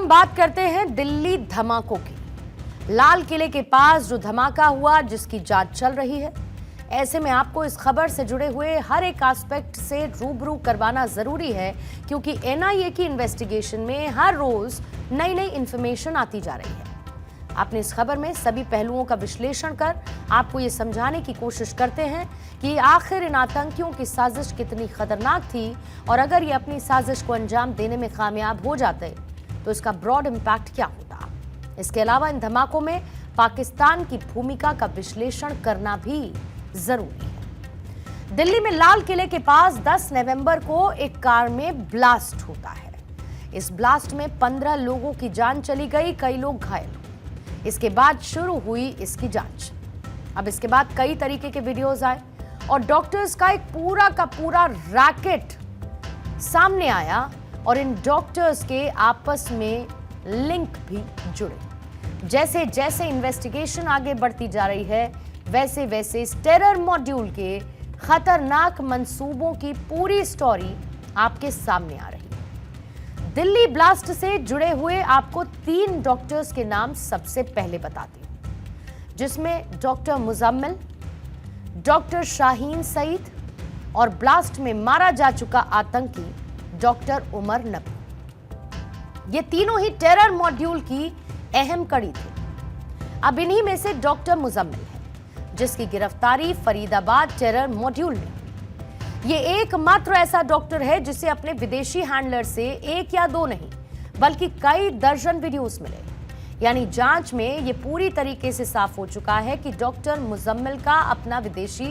हम बात करते हैं दिल्ली धमाकों की। लाल किले के पास जो धमाका हुआ, जिसकी जांच चल रही है। ऐसे में आपको इस खबर से जुड़े हुए हर एक एस्पेक्ट से रूबरू करवाना जरूरी है, क्योंकि एनआईए की इन्वेस्टिगेशन में हर रोज नई नई इंफॉर्मेशन आती जा रही है। आपने इस खबर में सभी पहलुओं का विश्लेषण कर आपको ये समझाने की कोशिश करते हैं कि आखिर इन आतंकियों की साजिश कितनी खतरनाक थी, और अगर ये अपनी साजिश को अंजाम देने में कामयाब हो जाते तो इसका ब्रॉड इंपैक्ट क्या होता। इसके अलावा इन धमाकों में पाकिस्तान की भूमिका का विश्लेषण करना भी जरूरी है। दिल्ली में लाल किले के पास 10 नवंबर को एक कार में ब्लास्ट होता है। इस ब्लास्ट में 15 लोगों की जान चली गई, कई लोग घायल हुए। इसके बाद शुरू हुई इसकी जांच। अब इसके बाद कई तरीके के वीडियोस आए और डॉक्टर्स का एक पूरा का पूरा रैकेट सामने आया, और इन डॉक्टर्स के आपस में लिंक भी जुड़े। जैसे जैसे इन्वेस्टिगेशन आगे बढ़ती जा रही है, वैसे वैसे इस टेरर मॉड्यूल के खतरनाक मंसूबों की पूरी स्टोरी आपके सामने आ रही है। दिल्ली ब्लास्ट से जुड़े हुए आपको 3 डॉक्टर्स के नाम सबसे पहले बताती हूं, जिसमें डॉक्टर मुजम्मिल, डॉक्टर शाहीन सईद और ब्लास्ट में मारा जा चुका आतंकी डॉक्टर उमर नबी। ये तीनों ही टेरर मॉड्यूल की अहम कड़ी थे। अब इन्हीं में से डॉक्टर मुजम्मिल है, जिसकी गिरफ्तारी फरीदाबाद टेरर मॉड्यूल में। ये एकमात्र ऐसा डॉक्टर है जिसे अपने विदेशी हैंडलर से 1 या 2 नहीं, बल्कि कई दर्जन वीडियोस मिले। यानी जांच में ये पूरी तरीके से साफ हो चुका है कि डॉक्टर मुजम्मिल का अपना विदेशी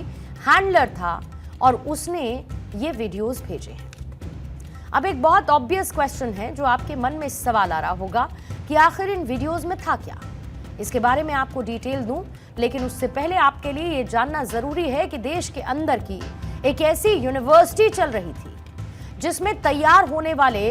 हैंडलर था और उसने ये वीडियोस भेजे हैं। अब एक बहुत ऑब्वियस क्वेश्चन है जो आपके मन में सवाल आ रहा होगा कि आखिर इन वीडियोस में था क्या। इसके बारे में आपको डिटेल दूं, लेकिन उससे पहले आपके लिए ये जानना जरूरी है कि देश के अंदर की एक ऐसी यूनिवर्सिटी चल रही थी जिसमें तैयार होने वाले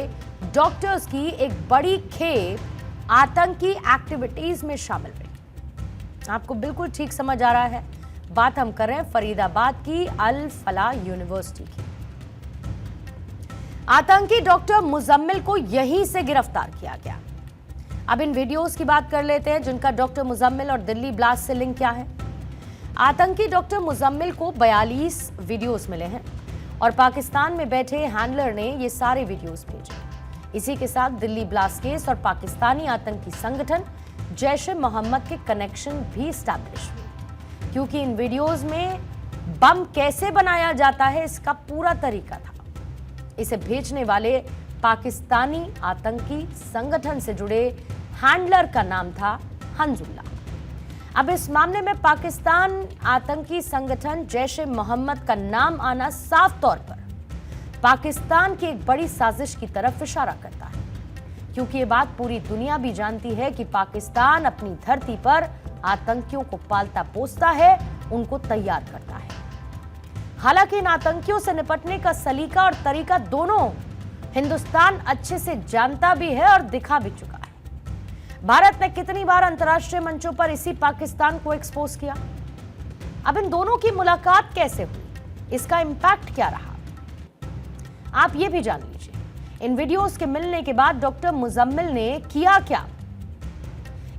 डॉक्टर्स की एक बड़ी खेप आतंकी एक्टिविटीज में शामिल रही। आपको बिल्कुल ठीक समझ आ रहा है, बात हम कर रहे हैं फरीदाबाद की अल फलाह यूनिवर्सिटी की। आतंकी डॉक्टर मुजम्मिल को यहीं से गिरफ्तार किया गया। अब इन वीडियोस की बात कर लेते हैं जिनका डॉक्टर मुजम्मिल और दिल्ली ब्लास्ट से लिंक क्या है। आतंकी डॉक्टर मुजम्मिल को 42 वीडियोस मिले हैं और पाकिस्तान में बैठे हैंडलर ने ये सारे वीडियोस भेजे। इसी के साथ दिल्ली ब्लास्ट केस और पाकिस्तानी आतंकी संगठन जैश-ए-मोहम्मद के कनेक्शन भी स्टैब्लिश हुए, क्योंकि इन वीडियोस में बम कैसे बनाया जाता है इसका पूरा तरीका था। इसे भेजने वाले पाकिस्तानी आतंकी संगठन से जुड़े हैंडलर का नाम था हंजुल्ला। अब इस मामले में पाकिस्तान आतंकी संगठन जैश-ए-मोहम्मद का नाम आना साफ तौर पर पाकिस्तान की एक बड़ी साजिश की तरफ इशारा करता है, क्योंकि ये बात पूरी दुनिया भी जानती है कि पाकिस्तान अपनी धरती पर आतंकियों को पालता पोसता है, उनको तैयार करता है। हालांकि इन आतंकियों से निपटने का सलीका और तरीका दोनों हिंदुस्तान अच्छे से जानता भी है और दिखा भी चुका है। भारत ने कितनी बार अंतर्राष्ट्रीय मंचों पर इसी पाकिस्तान को एक्सपोज किया। अब इन दोनों की मुलाकात कैसे हुई, इसका इंपैक्ट क्या रहा, आप ये भी जान लीजिए। इन वीडियोस के मिलने के बाद डॉक्टर मुजम्मिल ने किया क्या।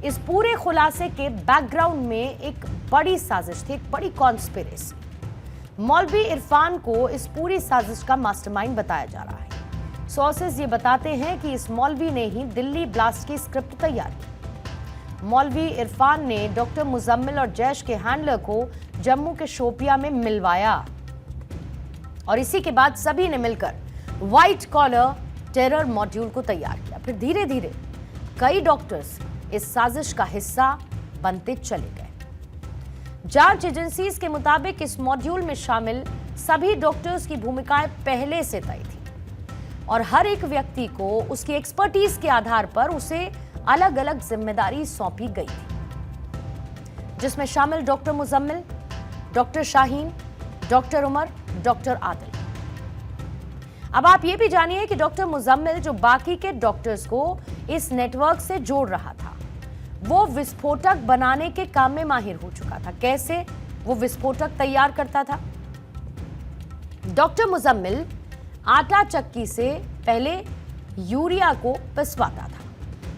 इस पूरे खुलासे के बैकग्राउंड में एक बड़ी साजिश थी, एक बड़ी कॉन्स्पिरेसी। मौलवी इरफान को इस पूरी साजिश का मास्टरमाइंड बताया जा रहा है। सोर्सेज ये बताते हैं कि इस मौलवी ने ही दिल्ली ब्लास्ट की स्क्रिप्ट तैयार की। मौलवी इरफान ने डॉक्टर मुजम्मिल और जैश के हैंडलर को जम्मू के शोपिया में मिलवाया, और इसी के बाद सभी ने मिलकर व्हाइट कॉलर टेरर मॉड्यूल को तैयार किया। फिर धीरे धीरे कई डॉक्टर्स इस साजिश का हिस्सा बनते चले गए। जांच एजेंसीज के मुताबिक इस मॉड्यूल में शामिल सभी डॉक्टर्स की भूमिकाएं पहले से तय थी, और हर एक व्यक्ति को उसकी एक्सपर्टीज के आधार पर उसे अलग अलग जिम्मेदारी सौंपी गई थी, जिसमें शामिल doctor Muzammil, doctor Shaheen, doctor Umar, doctor Adil. अब आप ये भी जानिए कि डॉक्टर मुजम्मिल जो बाकी के डॉक्टर्स को इस नेटवर्क से जोड़ रहा था, वो विस्फोटक बनाने के काम में माहिर हो चुका था। कैसे वो विस्फोटक तैयार करता था। डॉक्टर मुजम्मिल आटा चक्की से पहले यूरिया को पिसवाता था,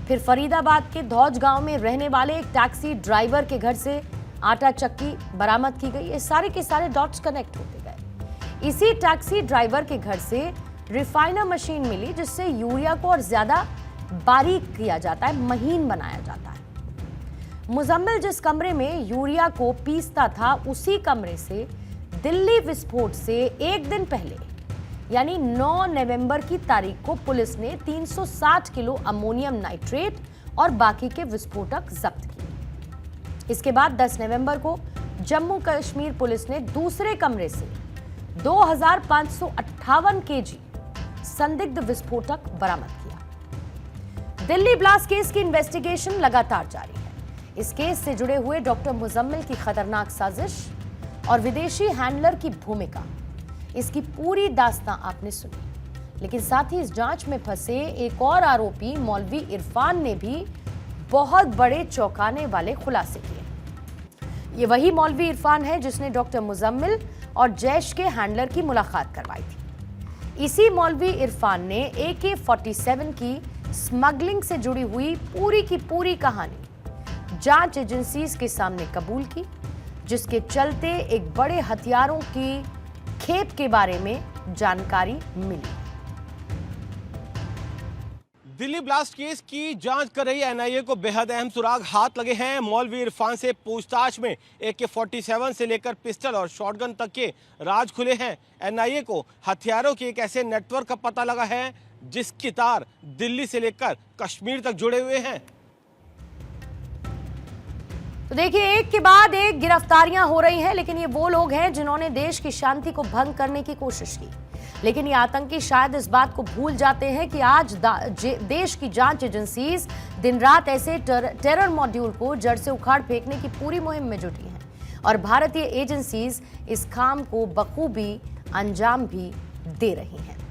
फिर फरीदाबाद के धौज गांव में रहने वाले एक टैक्सी ड्राइवर के घर से आटा चक्की बरामद की गई। ये सारे के सारे डॉट्स कनेक्ट होते गए। इसी टैक्सी ड्राइवर के घर से रिफाइनर मशीन मिली जिससे यूरिया को और ज्यादा बारीक किया जाता है, महीन बनाया जाता है। मुजम्मिल जिस कमरे में यूरिया को पीसता था उसी कमरे से दिल्ली विस्फोट से एक दिन पहले यानी 9 नवंबर की तारीख को पुलिस ने 360 किलो अमोनियम नाइट्रेट और बाकी के विस्फोटक जब्त किए। इसके बाद 10 नवंबर को जम्मू कश्मीर पुलिस ने दूसरे कमरे से 2558 केजी संदिग्ध विस्फोटक बरामद किया। दिल्ली ब्लास्ट केस की इन्वेस्टिगेशन लगातार जारी है। इस केस से जुड़े हुए डॉक्टर मुजम्मिल की खतरनाक साजिश और विदेशी हैंडलर की भूमिका, इसकी पूरी दास्तां आपने सुनी। लेकिन साथ ही इस जांच में फंसे एक और आरोपी मौलवी इरफान ने भी बहुत बड़े चौंकाने वाले खुलासे किए। ये वही मौलवी इरफान है जिसने डॉक्टर मुजम्मिल और जैश के हैंडलर की मुलाकात करवाई थी। इसी मौलवी इरफान ने AK-47 की स्मगलिंग से जुड़ी हुई पूरी की पूरी कहानी जांच एजेंसीज के सामने कबूल की, जिसके चलते एक बड़े हथियारों की खेप के बारे में जानकारी मिली। दिल्ली ब्लास्ट केस की जांच कर रही NIA को बेहद अहम सुराग हाथ लगे हैं। मौलवी इरफान से पूछताछ में AK-47 से लेकर पिस्टल और शॉटगन तक के राज खुले हैं। NIA को हथियारों के एक ऐसे नेटवर्क का पता लगा है जिसकी तार दिल्ली से लेकर कश्मीर तक जुड़े हुए हैं। तो देखिए, एक के बाद एक गिरफ्तारियां हो रही हैं, लेकिन ये वो लोग हैं जिन्होंने देश की शांति को भंग करने की कोशिश की। लेकिन ये आतंकी शायद इस बात को भूल जाते हैं कि आज देश की जांच एजेंसीज दिन रात ऐसे टेरर मॉड्यूल को जड़ से उखाड़ फेंकने की पूरी मुहिम में जुटी हैं और भारतीय एजेंसीज इस काम को बखूबी अंजाम भी दे रही हैं।